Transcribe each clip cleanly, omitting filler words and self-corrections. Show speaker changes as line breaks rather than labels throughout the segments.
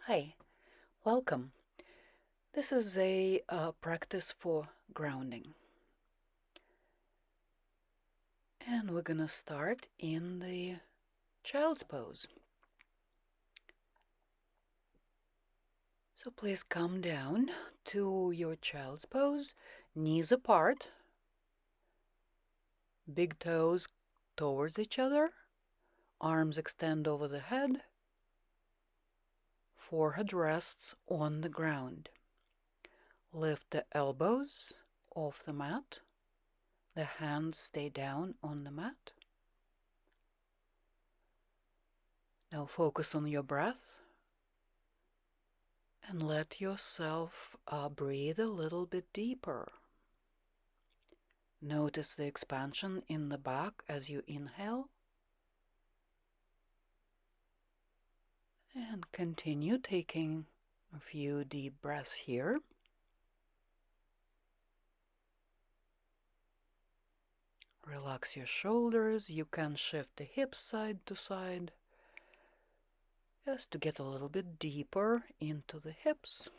Hi, welcome. This is a practice for grounding. And we're going to start in the child's pose. So please come down to your child's pose, knees apart, big toes towards each other, arms extend over the head, forehead rests on the ground. Lift the elbows off the mat. The hands stay down on the mat. Now focus on your breath and let yourself breathe a little bit deeper. Notice the expansion in the back as you inhale. And continue taking a few deep breaths here. Relax your shoulders. You can shift the hips side to side just to get a little bit deeper into the hips.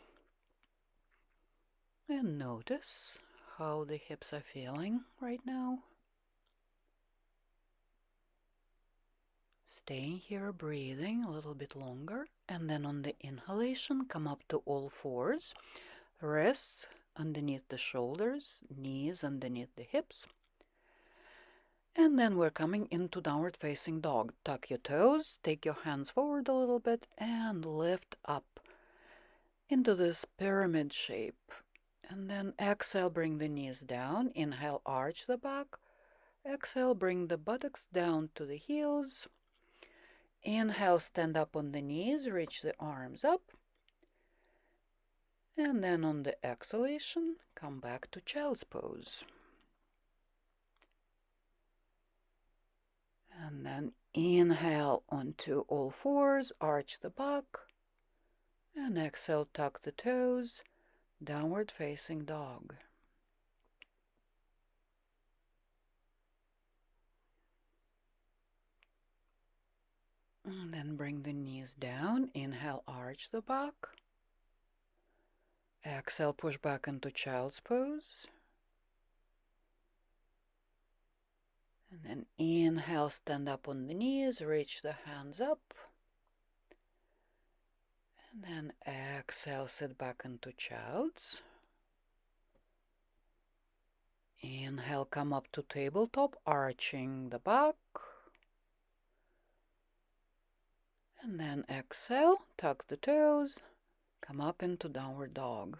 And notice how the hips are feeling right now. Staying here, breathing a little bit longer. And then on the inhalation, come up to all fours. Wrists underneath the shoulders, knees underneath the hips. And then we're coming into downward facing dog. Tuck your toes, take your hands forward a little bit, and lift up into this pyramid shape. And then exhale, bring the knees down. Inhale, arch the back. Exhale, bring the buttocks down to the heels. Inhale, stand up on the knees, reach the arms up. And then on the exhalation, come back to child's pose. And then inhale onto all fours, arch the back. And exhale, tuck the toes, downward facing dog. And then bring the knees down. Inhale, arch the back. Exhale, push back into child's pose. And then inhale, stand up on the knees, reach the hands up. And then exhale, sit back into child's. Inhale, come up to tabletop, arching the back. And then exhale, tuck the toes, come up into downward dog.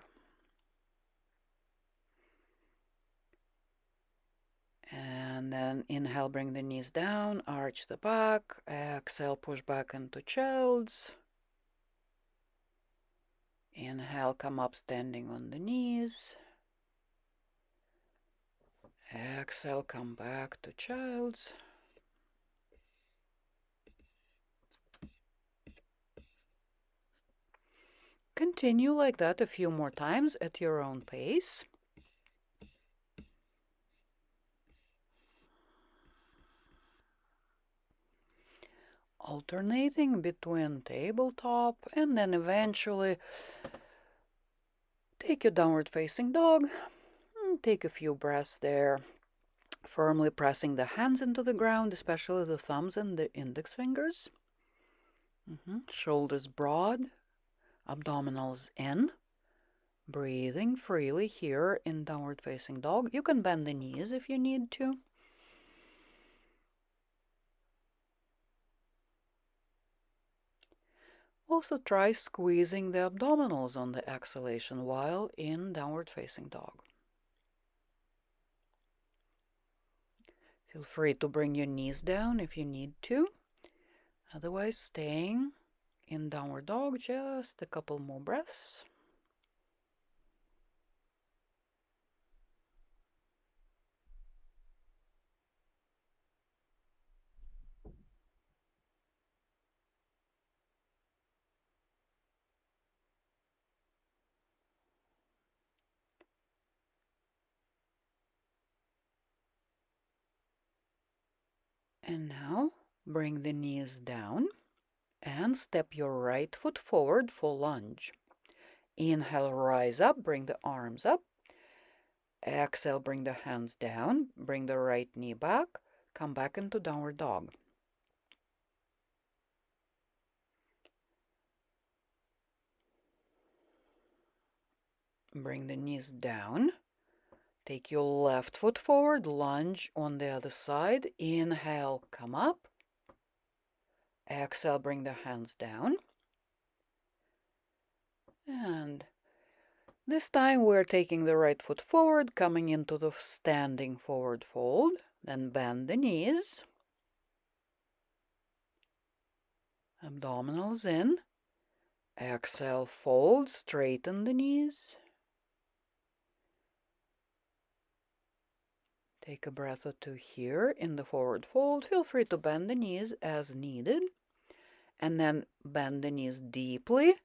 And then inhale, bring the knees down, arch the back. Exhale, push back into child's. Inhale, come up standing on the knees. Exhale, come back to child's. Continue like that a few more times at your own pace. Alternating between tabletop and then eventually take your downward facing dog and take a few breaths there, firmly pressing the hands into the ground, especially the thumbs and the index fingers. Shoulders broad, abdominals in. Breathing freely here in downward facing dog. You can bend the knees if you need to. Also try squeezing the abdominals on the exhalation while in downward facing dog. Feel free to bring your knees down if you need to. Otherwise, staying in downward dog just a couple more breaths. And now bring the knees down. and step your right foot forward for lunge. Inhale, rise up, bring the arms up. Exhale, bring the hands down, bring the right knee back, come back into downward dog. Bring the knees down. Take your left foot forward, lunge on the other side. Inhale, come up. Exhale, bring the hands down. And this time we're taking the right foot forward, coming into the standing forward fold. Then bend the knees. Abdominals in. Exhale, fold, straighten the knees. Take a breath or two here in the forward fold. Feel free to bend the knees as needed. And then bend the knees deeply.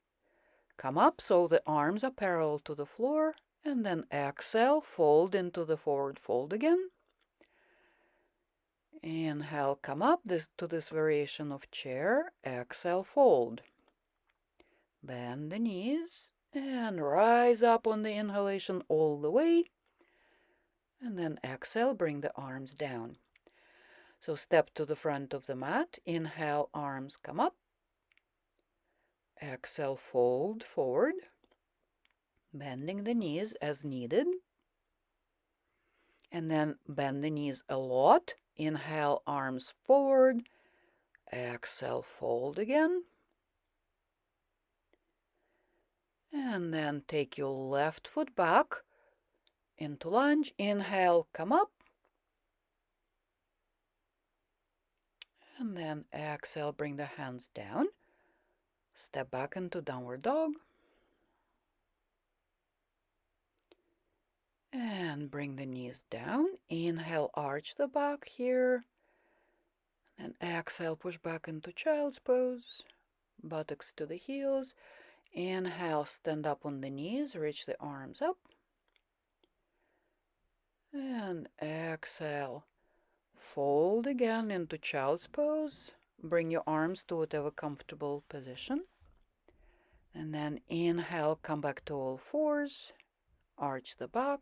Come up so the arms are parallel to the floor. And then exhale, fold into the forward fold again. Inhale, come up to this variation of chair. Exhale, fold. Bend the knees and rise up on the inhalation all the way. And then exhale, bring the arms down. So step to the front of the mat. Inhale, arms come up. Exhale, fold forward. Bending the knees as needed. And then bend the knees a lot. Inhale, arms forward. Exhale, fold again. And then take your left foot back into lunge. Inhale, come up. And then exhale, bring the hands down. Step back into downward dog. And bring the knees down. Inhale, arch the back here. And exhale, push back into child's pose. Buttocks to the heels. Inhale, stand up on the knees, reach the arms up. And exhale, fold again into child's pose. Bring your arms to whatever comfortable position. And then inhale, come back to all fours. Arch the back.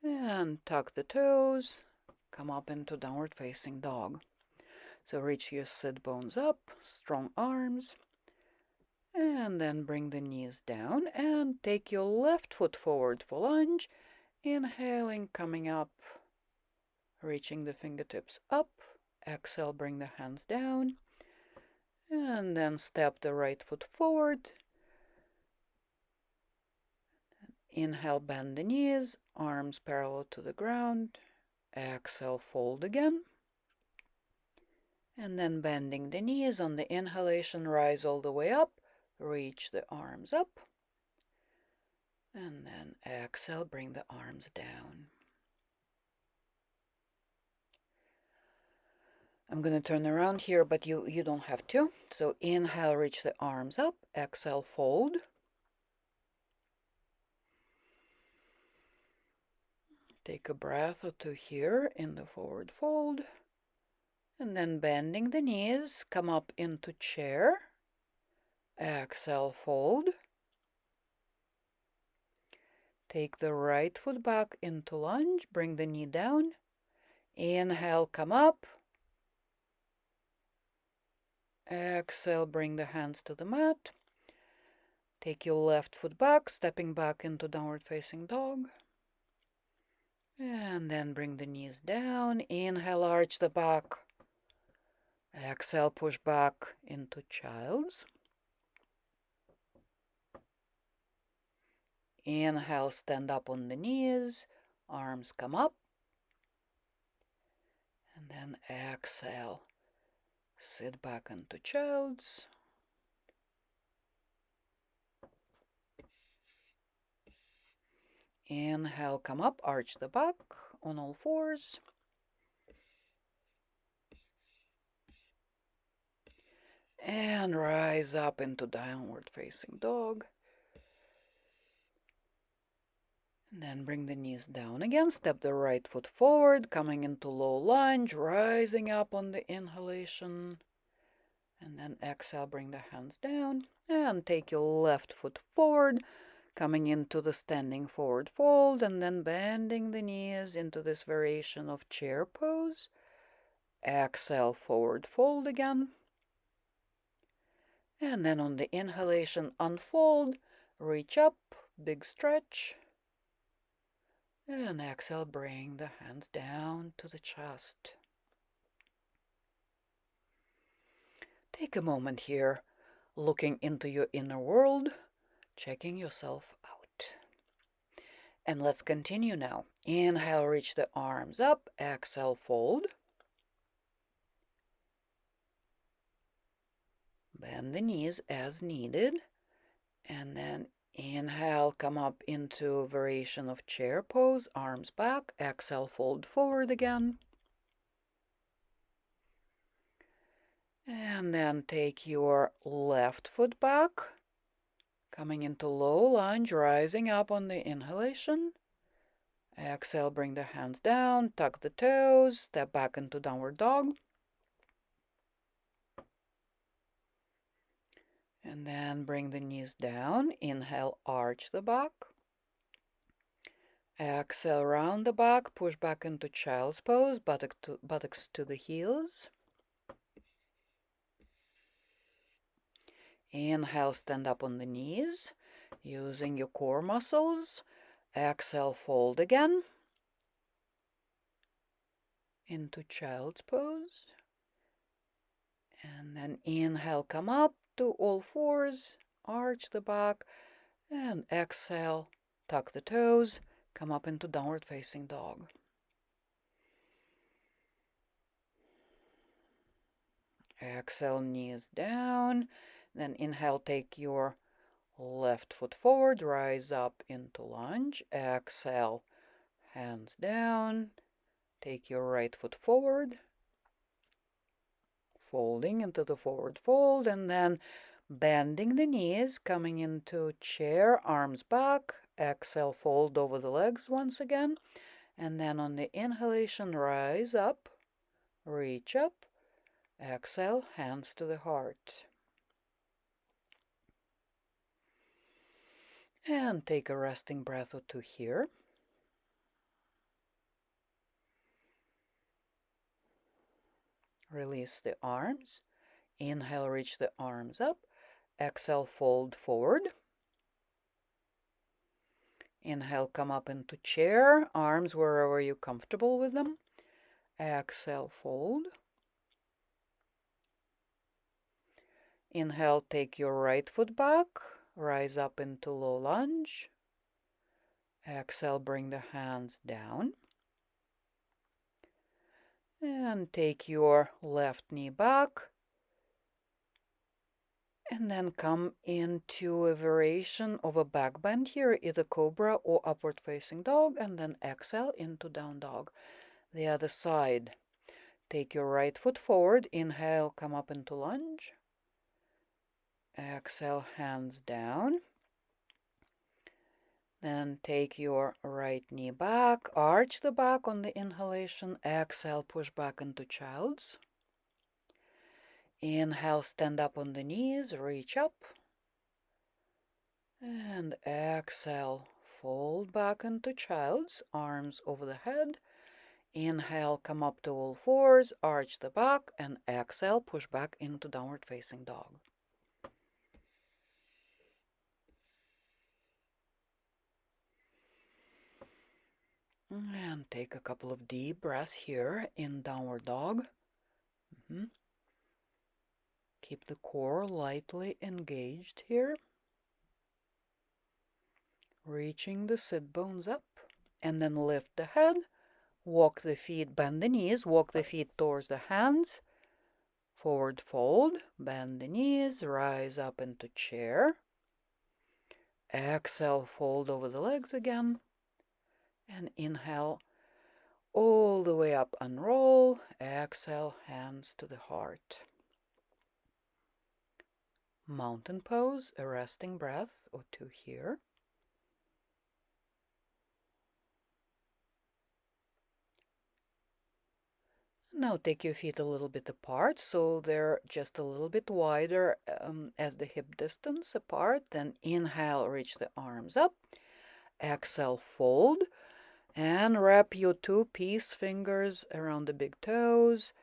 And tuck the toes. Come up into downward facing dog. So reach your sit bones up, strong arms. And then bring the knees down and take your left foot forward for lunge. Inhaling, coming up, reaching the fingertips up. Exhale, bring the hands down. And then step the right foot forward. Inhale, bend the knees, arms parallel to the ground. Exhale, fold again. And then bending the knees on the inhalation, rise all the way up. Reach the arms up. And then exhale, bring the arms down. I'm going to turn around here, but you don't have to. So inhale, reach the arms up. Exhale, fold. Take a breath or two here in the forward fold. And then bending the knees, come up into chair. Exhale, fold. Take the right foot back into lunge. Bring the knee down. Inhale, come up. Exhale, bring the hands to the mat. Take your left foot back, stepping back into downward facing dog. And then bring the knees down. Inhale, arch the back. Exhale, push back into child's. Inhale, stand up on the knees. Arms come up. And then exhale, sit back into child's. Inhale, come up, arch the back on all fours. And rise up into downward facing dog. And then bring the knees down again. Step the right foot forward, coming into low lunge, rising up on the inhalation. And then exhale, bring the hands down and take your left foot forward, coming into the standing forward fold, and then bending the knees into this variation of chair pose. Exhale, forward fold again. And then on the inhalation, unfold, reach up, big stretch. And exhale, bring the hands down to the chest. Take a moment here, looking into your inner world, checking yourself out. And let's continue now. Inhale, reach the arms up. Exhale, fold. Bend the knees as needed. And then inhale, come up into variation of chair pose, arms back. Exhale, fold forward again. And then take your left foot back, coming into low lunge, rising up on the inhalation. Exhale, bring the hands down, tuck the toes, step back into downward dog. And then bring the knees down. Inhale, arch the back. Exhale, round the back, push back into child's pose, buttocks to the heels. Inhale, stand up on the knees, using your core muscles. Exhale, fold again into child's pose. And then inhale, come up to all fours, arch the back, and exhale, tuck the toes, come up into downward facing dog. Exhale, knees down. Then inhale, take your left foot forward, rise up into lunge. Exhale, hands down. Take your right foot forward, folding into the forward fold, and then bending the knees, coming into chair, arms back. Exhale, fold over the legs once again. And then on the inhalation, rise up, reach up. Exhale, hands to the heart. And take a resting breath or two here. Release the arms. Inhale, reach the arms up. Exhale, fold forward. Inhale, come up into chair, arms wherever you're comfortable with them. Exhale, fold. Inhale, take your right foot back, rise up into low lunge. Exhale, bring the hands down. And take your left knee back. And then come into a variation of a back bend here, either cobra or upward facing dog, and then exhale into down dog. The other side. Take your right foot forward, inhale, come up into lunge. Exhale, hands down. Then take your right knee back, arch the back on the inhalation. Exhale, push back into child's. Inhale, stand up on the knees, reach up. And exhale, fold back into child's, arms over the head. Inhale, come up to all fours, arch the back, and exhale, push back into downward facing dog. And take a couple of deep breaths here in downward dog. Keep the core lightly engaged here. Reaching the sit bones up. And then lift the head. Walk the feet, bend the knees, walk the feet towards the hands. Forward fold, bend the knees, rise up into chair. Exhale, fold over the legs again. And inhale, all the way up, unroll. Exhale, hands to the heart. Mountain pose, a resting breath or two here. Now take your feet a little bit apart so they're just a little bit wider as the hip distance apart. Then inhale, reach the arms up. Exhale, fold. And wrap your two peace fingers around the big toes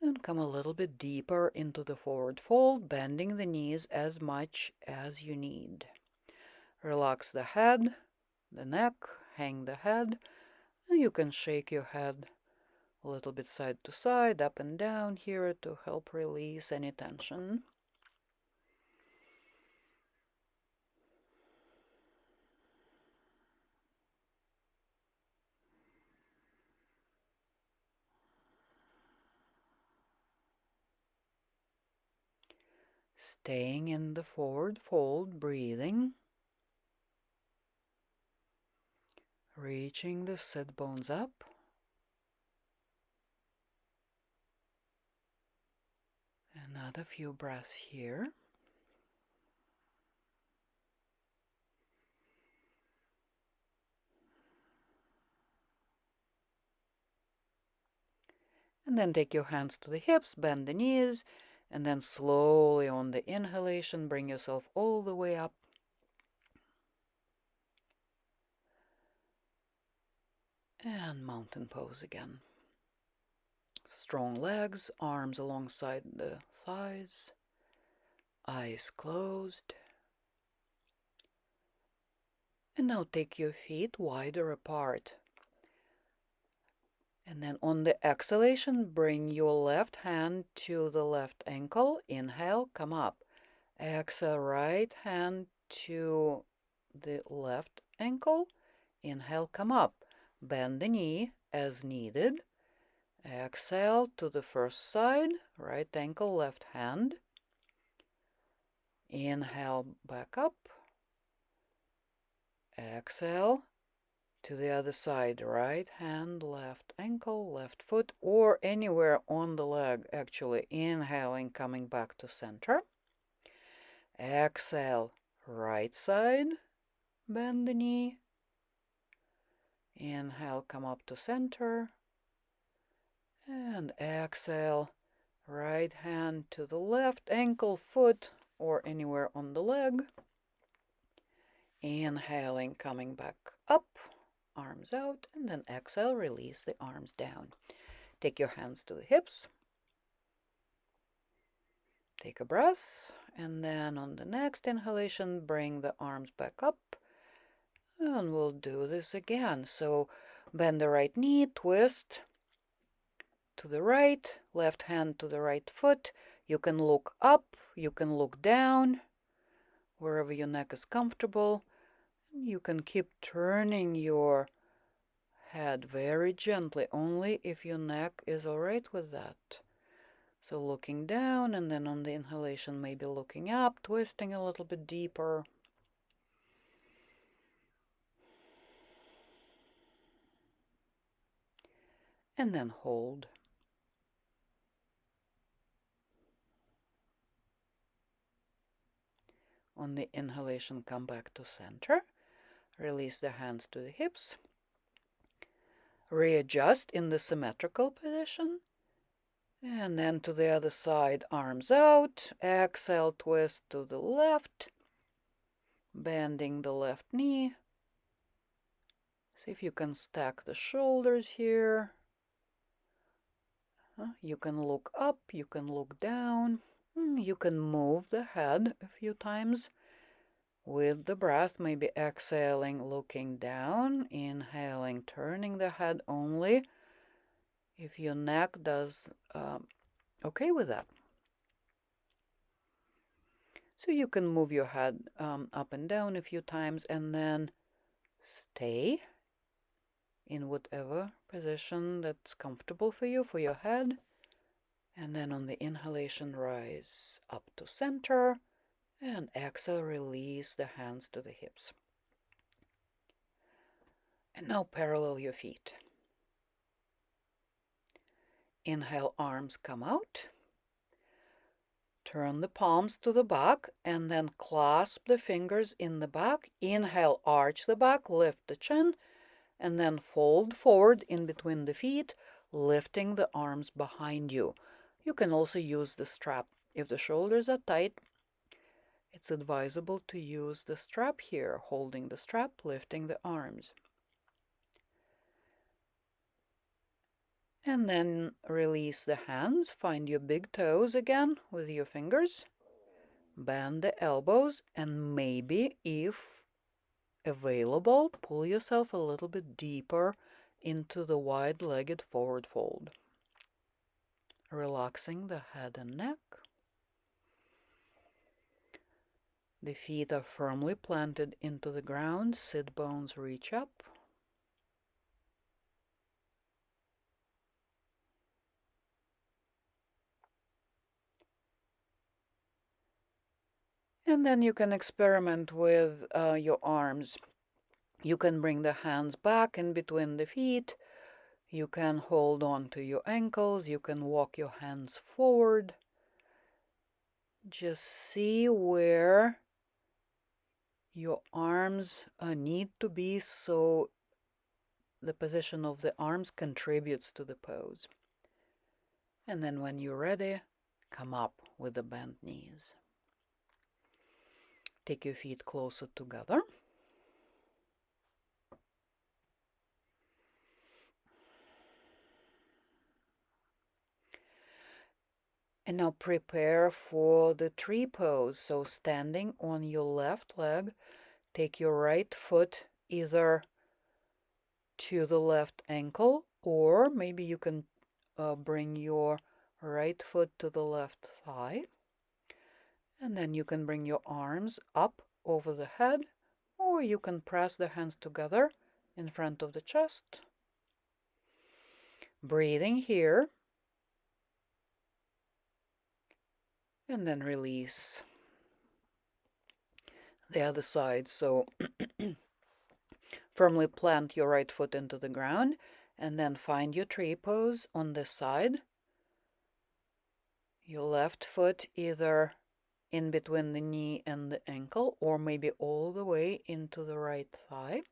and come a little bit deeper into the forward fold, bending the knees as much as you need. Relax the head, the neck, hang the head. And you can shake your head a little bit side to side, up and down here to help release any tension. Staying in the forward fold, breathing. Reaching the sit bones up. Another few breaths here. And then take your hands to the hips, bend the knees, and then slowly on the inhalation, bring yourself all the way up. And mountain pose again. Strong legs, arms alongside the thighs, eyes closed. And now take your feet wider apart. And then on the exhalation, bring your left hand to the left ankle. Inhale, come up. Exhale, right hand to the left ankle. Inhale, come up. Bend the knee as needed. Exhale to the first side, right ankle, left hand. Inhale, back up. Exhale to the other side, right hand, left ankle, left foot, or anywhere on the leg, actually. Inhaling, coming back to center. Exhale, right side, bend the knee. Inhale, come up to center. And exhale, right hand to the left ankle, foot, or anywhere on the leg. Inhaling, coming back up, arms out, and then exhale, release the arms down. Take your hands to the hips. Take a breath, and then on the next inhalation, bring the arms back up. And we'll do this again. So bend the right knee, twist to the right, left hand to the right foot. You can look up, you can look down, wherever your neck is comfortable. You can keep turning your head very gently, only if your neck is all right with that. So looking down, and then on the inhalation, maybe looking up, twisting a little bit deeper. And then hold. On the inhalation, come back to center. Release the hands to the hips. Readjust in the symmetrical position. And then to the other side, arms out. Exhale, twist to the left. Bending the left knee. See if you can stack the shoulders here. You can look up, you can look down. You can move the head a few times with the breath, maybe exhaling, looking down, inhaling, turning the head only if your neck does okay with that. So you can move your head up and down a few times and then stay in whatever position that's comfortable for you, for your head. And then on the inhalation, rise up to center. And exhale, release the hands to the hips. And now parallel your feet. Inhale, arms come out. Turn the palms to the back and then clasp the fingers in the back. Inhale, arch the back, lift the chin, and then fold forward in between the feet. lifting the arms behind you. You can also use the strap. If the shoulders are tight, it's advisable to use the strap here, holding the strap, lifting the arms. And then release the hands, find your big toes again with your fingers, bend the elbows, and maybe, if available, pull yourself a little bit deeper into the wide-legged forward fold. Relaxing the head and neck. The feet are firmly planted into the ground, sit bones reach up. And then you can experiment with your arms. You can bring the hands back in between the feet. You can hold on to your ankles. You can walk your hands forward. Just see where your arms need to be, so the position of the arms contributes to the pose. And then when you're ready, come up with the bent knees. Take your feet closer together. And now prepare for the tree pose. So standing on your left leg, take your right foot either to the left ankle, or maybe you can bring your right foot to the left thigh. And then you can bring your arms up over the head, or you can press the hands together in front of the chest. Breathing here. And then release the other side. So firmly plant your right foot into the ground, and then find your tree pose on this side. Your left foot either in between the knee and the ankle, or maybe all the way into the right thigh.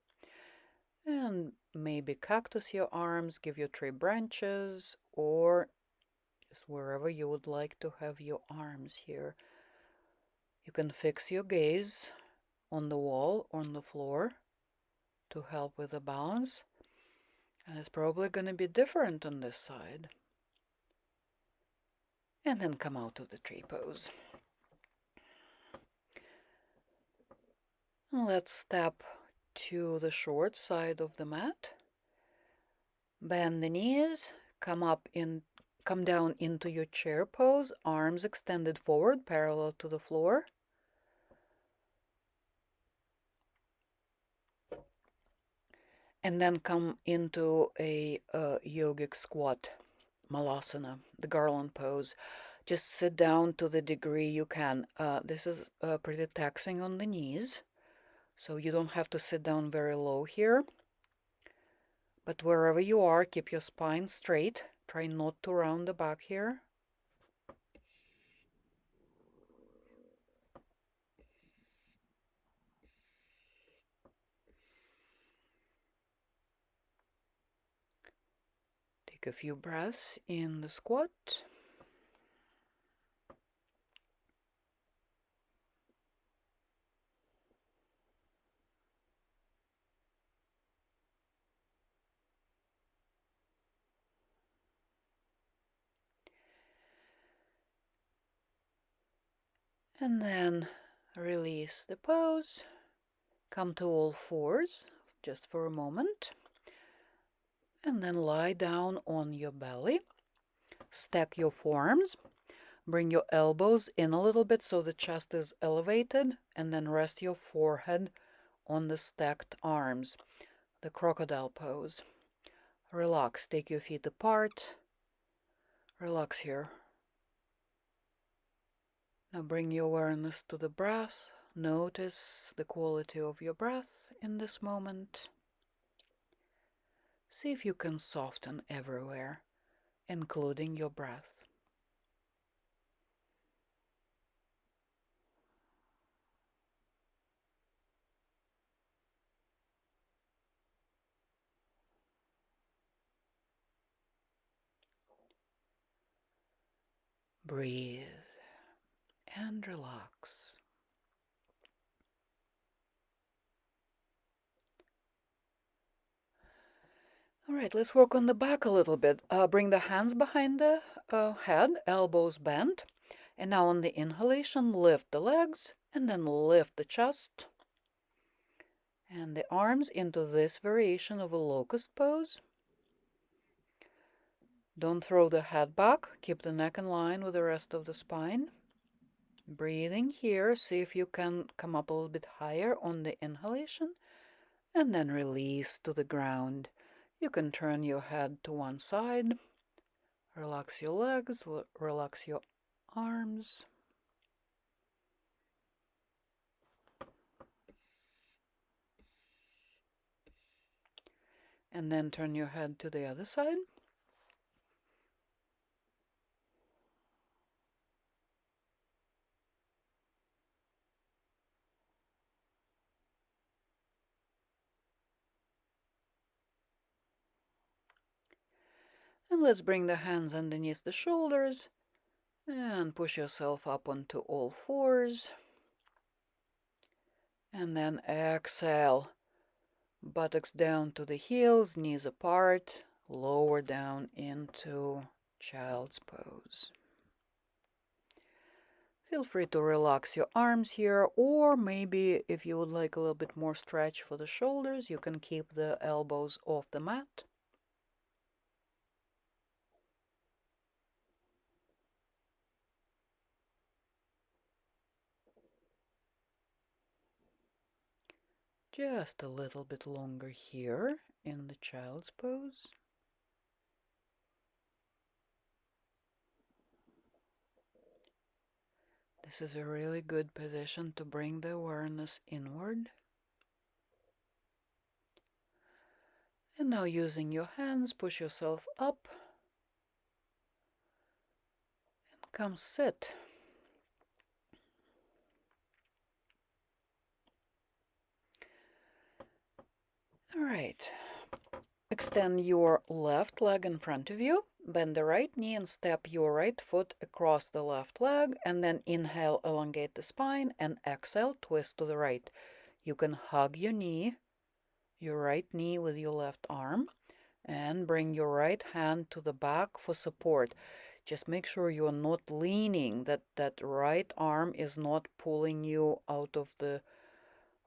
And maybe cactus your arms, give your tree branches, or just wherever you would like to have your arms here. You can fix your gaze on the wall or on the floor to help with the balance. And it's probably going to be different on this side. And then come out of the tree pose. Let's step to the short side of the mat. Bend the knees, come down into your chair pose, arms extended forward, parallel to the floor. And then come into a yogic squat, malasana, the garland pose. Just sit down to the degree you can. This is pretty taxing on the knees, so you don't have to sit down very low here. But wherever you are, keep your spine straight. Try not to round the back here. Take a few breaths in the squat. And then release the pose. Come to all fours just for a moment. And then lie down on your belly. Stack your forearms. Bring your elbows in a little bit so the chest is elevated. And then rest your forehead on the stacked arms. The crocodile pose. Relax. Take your feet apart. Relax here. Now bring your awareness to the breath. Notice the quality of your breath in this moment. See if you can soften everywhere, including your breath. Breathe and relax. All right, let's work on the back a little bit. Bring the hands behind the head, elbows bent. And now on the inhalation, lift the legs and then lift the chest and the arms into this variation of a locust pose. Don't throw the head back. Keep the neck in line with the rest of the spine. Breathing here, see if you can come up a little bit higher on the inhalation and then release to the ground. You can turn your head to one side, relax your legs, relax your arms. And then turn your head to the other side. And let's bring the hands underneath the shoulders and push yourself up onto all fours. And then exhale. Buttocks down to the heels, knees apart, lower down into child's pose. Feel free to relax your arms here, or maybe if you would like a little bit more stretch for the shoulders, you can keep the elbows off the mat. Just a little bit longer here in the child's pose. This is a really good position to bring the awareness inward. And now using your hands, push yourself up and come sit. All right. Extend your left leg in front of you. Bend the right knee and step your right foot across the left leg. And then inhale, elongate the spine, and exhale, twist to the right. You can hug your knee, your right knee with your left arm, and bring your right hand to the back for support. Just make sure you're not leaning, that right arm is not pulling you out of the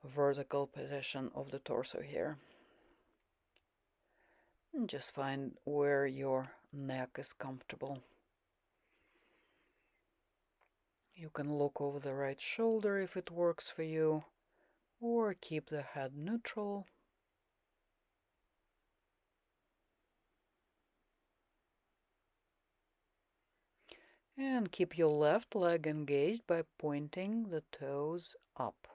vertical position of the torso here. And just find where your neck is comfortable. You can look over the right shoulder if it works for you, or keep the head neutral. And keep your left leg engaged by pointing the toes up.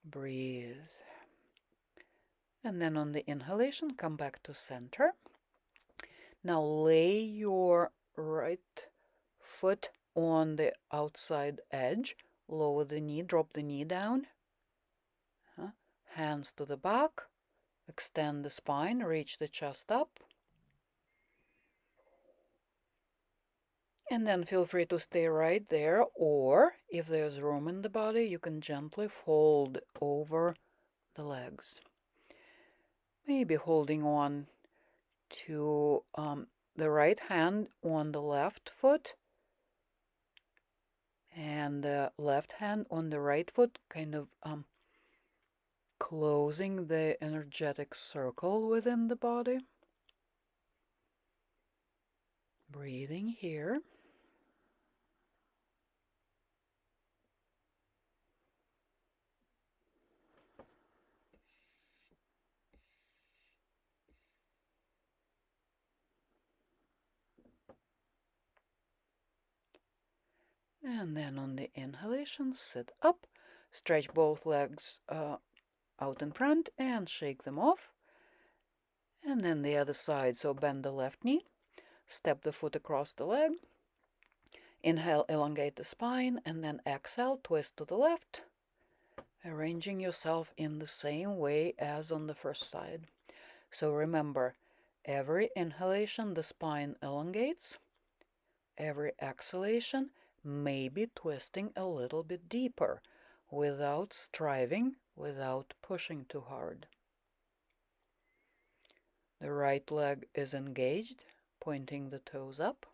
Breathe. And then on the inhalation, come back to center. Now lay your right foot on the outside edge. Lower the knee, drop the knee down. Hands to the back. Extend the spine, reach the chest up. And then feel free to stay right there, or if there's room in the body, you can gently fold over the legs. Maybe holding on to the right hand on the left foot and the left hand on the right foot, kind of closing the energetic circle within the body. Breathing here. And then on the inhalation, sit up, stretch both legs out in front and shake them off. And then the other side, so bend the left knee, step the foot across the leg. Inhale, elongate the spine, and then exhale, twist to the left, arranging yourself in the same way as on the first side. So remember, Every inhalation, the spine elongates. Every exhalation, maybe twisting a little bit deeper without striving, without pushing too hard. The right leg is engaged, pointing the toes up.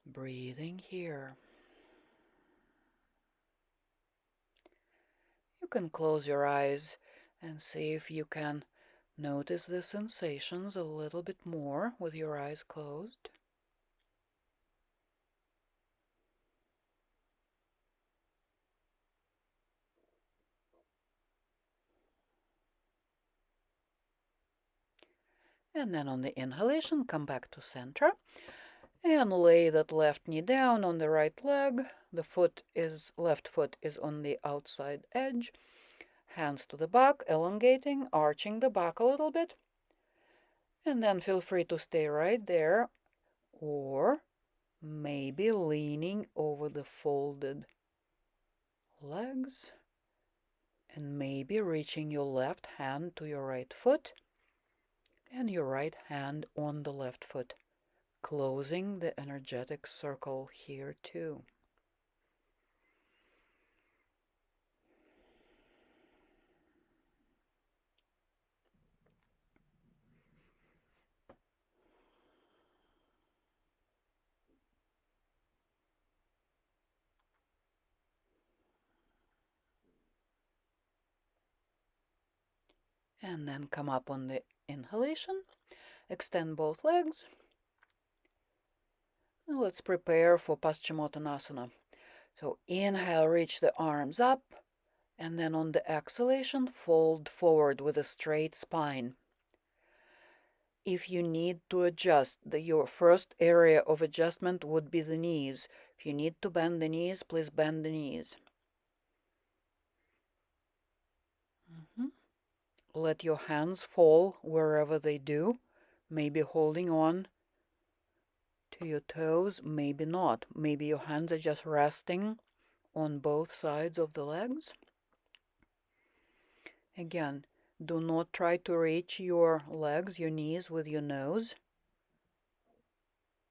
Breathing here. You can close your eyes and see if you can notice the sensations a little bit more with your eyes closed. And then on the inhalation, come back to center and lay that left knee down on the right leg. The left foot is on the outside edge. Hands to the back, elongating, arching the back a little bit. And then feel free to stay right there, or maybe leaning over the folded legs, and maybe reaching your left hand to your right foot and your right hand on the left foot, closing the energetic circle here too. And then come up on the inhalation, extend both legs. Now let's prepare for Paschimottanasana. So inhale, reach the arms up, and then on the exhalation, fold forward with a straight spine. If you need to adjust, your first area of adjustment would be the knees. If you need to bend the knees, please bend the knees. Let your hands fall wherever they do, maybe holding on to your toes, maybe not. Maybe your hands are just resting on both sides of the legs. Again, do not try to reach your legs, your knees with your nose.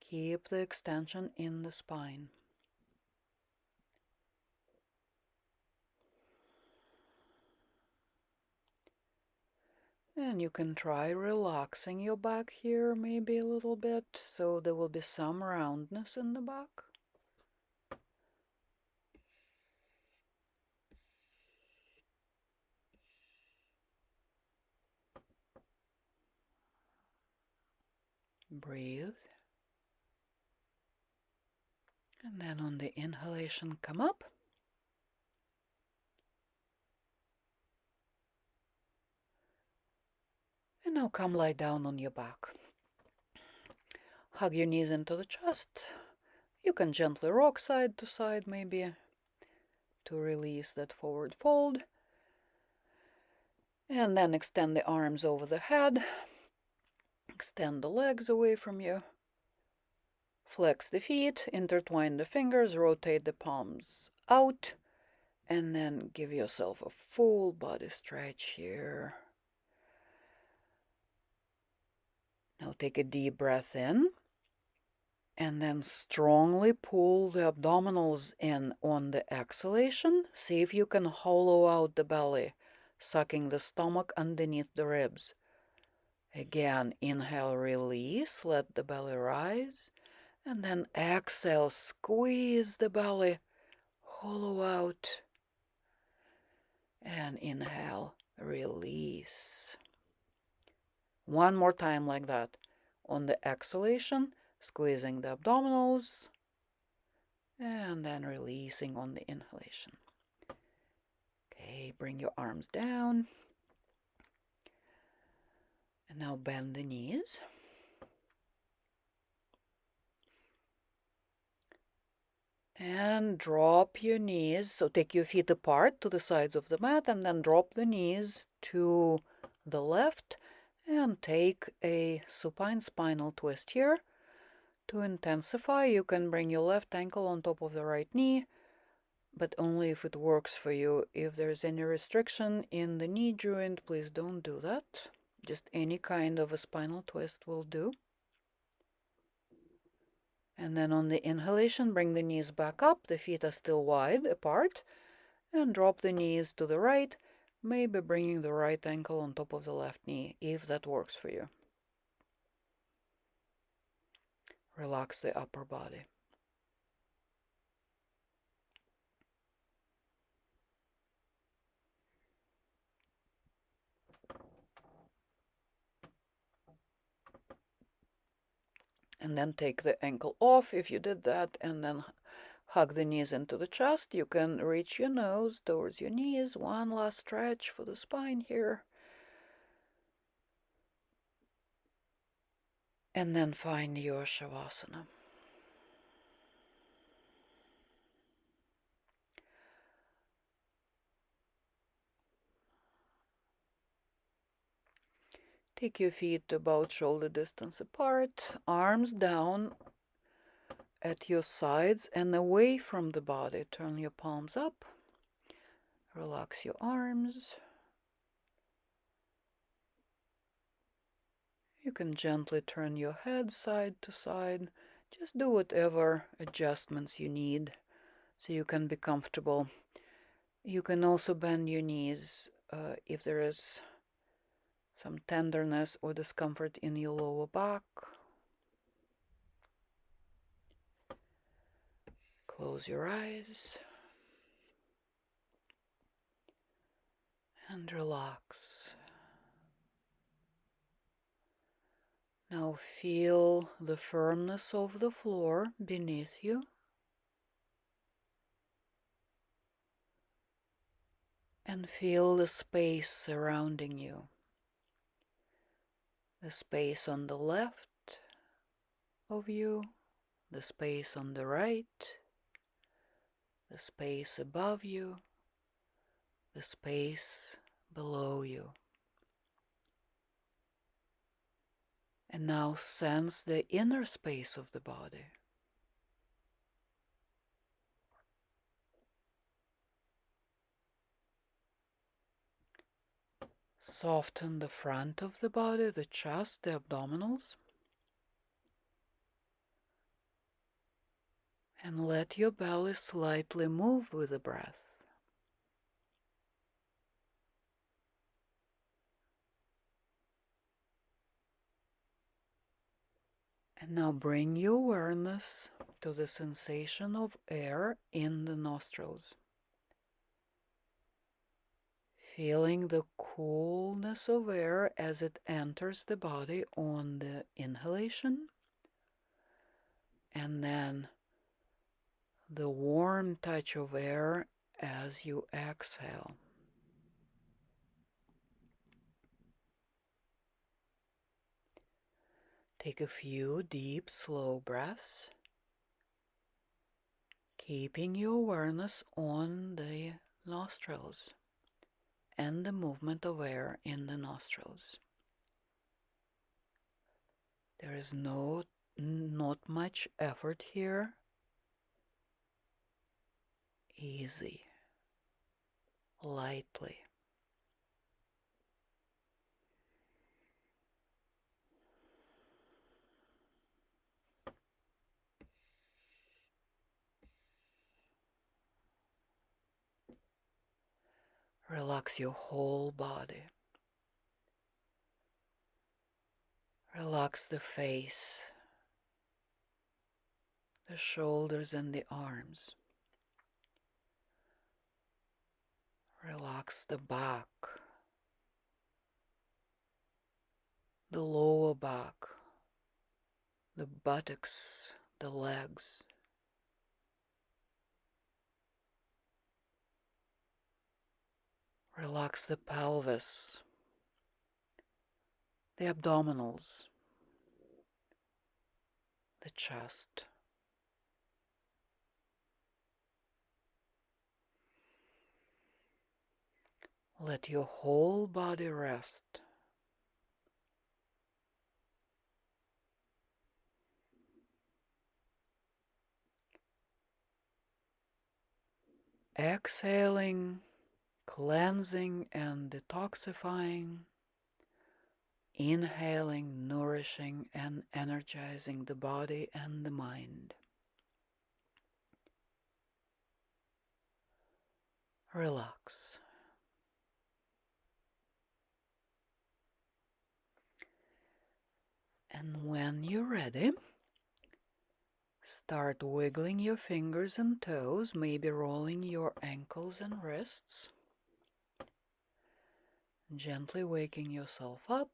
Keep the extension in the spine. And you can try relaxing your back here maybe a little bit, so there will be some roundness in the back. Breathe. And then on the inhalation, come up. And now come lie down on your back. Hug your knees into the chest. You can gently rock side to side maybe to release that forward fold. And then extend the arms over the head. Extend the legs away from you. Flex the feet, intertwine the fingers, rotate the palms out, and then give yourself a full body stretch here. Now take a deep breath in, and then strongly pull the abdominals in on the exhalation. See if you can hollow out the belly, sucking the stomach underneath the ribs. Again, inhale, release, let the belly rise. And then exhale, squeeze the belly, hollow out. And inhale, release. One more time like that. On the exhalation, squeezing the abdominals. And then releasing on the inhalation. Okay, bring your arms down. And now bend the knees. And drop your knees. So take your feet apart to the sides of the mat and then drop the knees to the left and take a supine spinal twist here. To intensify, you can bring your left ankle on top of the right knee, but only if it works for you. If there's any restriction in the knee joint, please don't do that. Just any kind of a spinal twist will do. And then on the inhalation, bring the knees back up. The feet are still wide apart. And drop the knees to the right, maybe bringing the right ankle on top of the left knee, if that works for you. Relax the upper body. And then take the ankle off if you did that, and then hug the knees into the chest. You can reach your nose towards your knees. One last stretch for the spine here. And then find your Shavasana. Take your feet about shoulder distance apart, arms down at your sides and away from the body. Turn your palms up. Relax your arms. You can gently turn your head side to side. Just do whatever adjustments you need so you can be comfortable. You can also bend your knees if there is some tenderness or discomfort in your lower back. Close your eyes and relax. Now feel the firmness of the floor beneath you. And feel the space surrounding you. The space on the left of you, the space on the right, the space above you, the space below you. And now sense the inner space of the body. Soften the front of the body, the chest, the abdominals. And let your belly slightly move with the breath. And now bring your awareness to the sensation of air in the nostrils. Feeling the coolness of air as it enters the body on the inhalation, and then the warm touch of air as you exhale. Take a few deep, slow breaths, keeping your awareness on the nostrils and the movement of air in the nostrils. There is not much effort here. Easy, lightly. Relax your whole body. Relax the face, the shoulders and the arms. Relax the back, the lower back, the buttocks, the legs. Relax the pelvis, the abdominals, the chest. Let your whole body rest. Exhaling, cleansing and detoxifying Inhaling, nourishing and energizing the body and the mind. Relax. And when you're ready, start wiggling your fingers and toes, maybe rolling your ankles and wrists. Gently waking yourself up.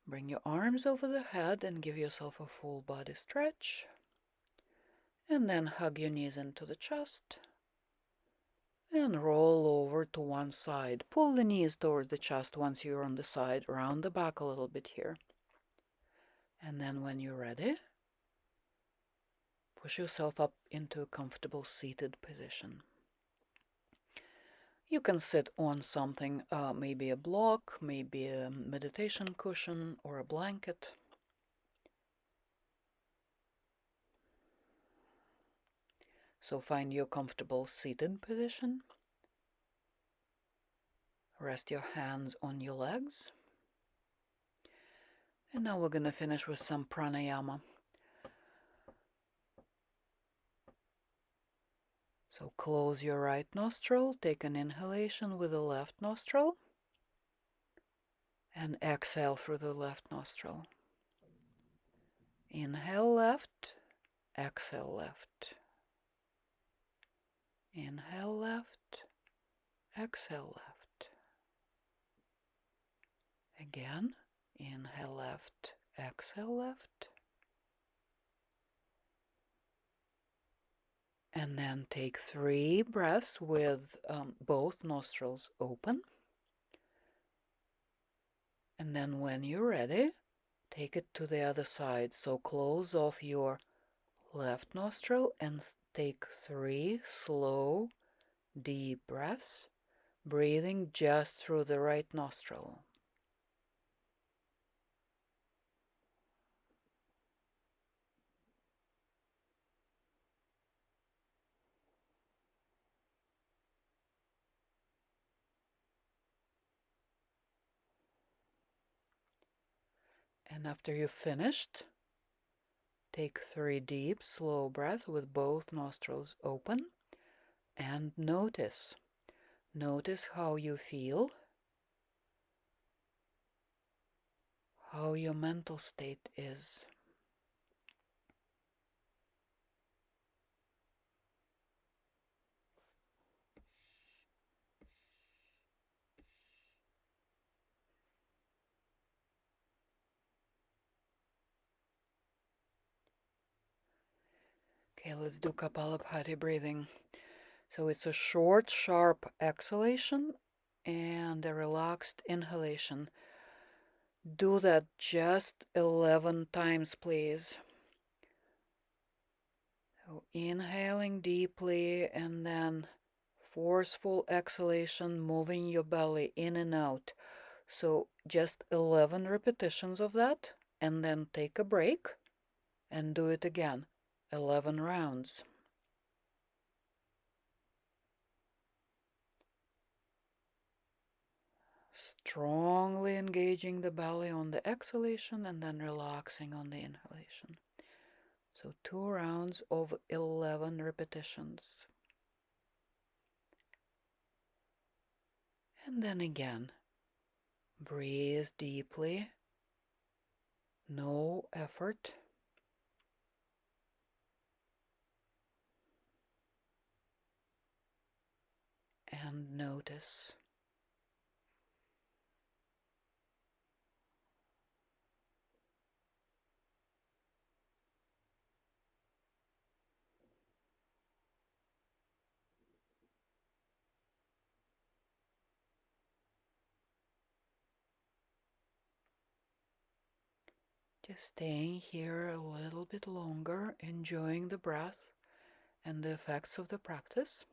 Bring your arms over the head and give yourself a full body stretch. And then hug your knees into the chest. And roll over to one side. Pull the knees towards the chest once you're on the side. Round the back a little bit here. And then when you're ready, push yourself up into a comfortable seated position. You can sit on something, maybe a block, maybe a meditation cushion or a blanket. So find your comfortable seated position. Rest your hands on your legs. And now we're going to finish with some pranayama. So close your right nostril, take an inhalation with the left nostril, and exhale through the left nostril. Inhale left, exhale left. Inhale left, exhale left. Again, inhale left, exhale left. And then take 3 breaths with both nostrils open. And then when you're ready, take it to the other side. So close off your left nostril and take 3 slow, deep breaths, breathing just through the right nostril. And after you've finished, take 3 deep, slow breaths with both nostrils open and notice. Notice how you feel, how your mental state is. Okay, let's do Kapalabhati breathing. So it's a short, sharp exhalation and a relaxed inhalation. Do that just 11 times, please. So inhaling deeply and then forceful exhalation, moving your belly in and out. So just 11 repetitions of that, and then take a break and do it again. 11 rounds. Strongly engaging the belly on the exhalation and then relaxing on the inhalation. So 2 rounds of 11 repetitions. And then again, breathe deeply, no effort. And notice. Just staying here a little bit longer, enjoying the breath and the effects of the practice.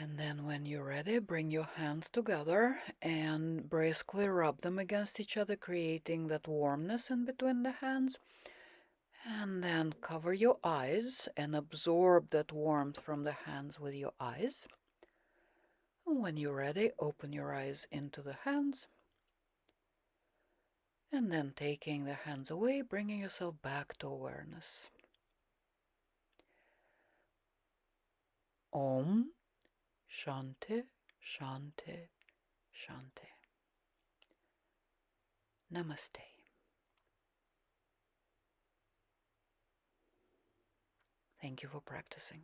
And then when you're ready, bring your hands together and briskly rub them against each other, creating that warmness in between the hands. And then cover your eyes and absorb that warmth from the hands with your eyes. When you're ready, open your eyes into the hands. And then taking the hands away, bringing yourself back to awareness. Om Shanti Shanti Shanti. Namaste. Thank you for practicing.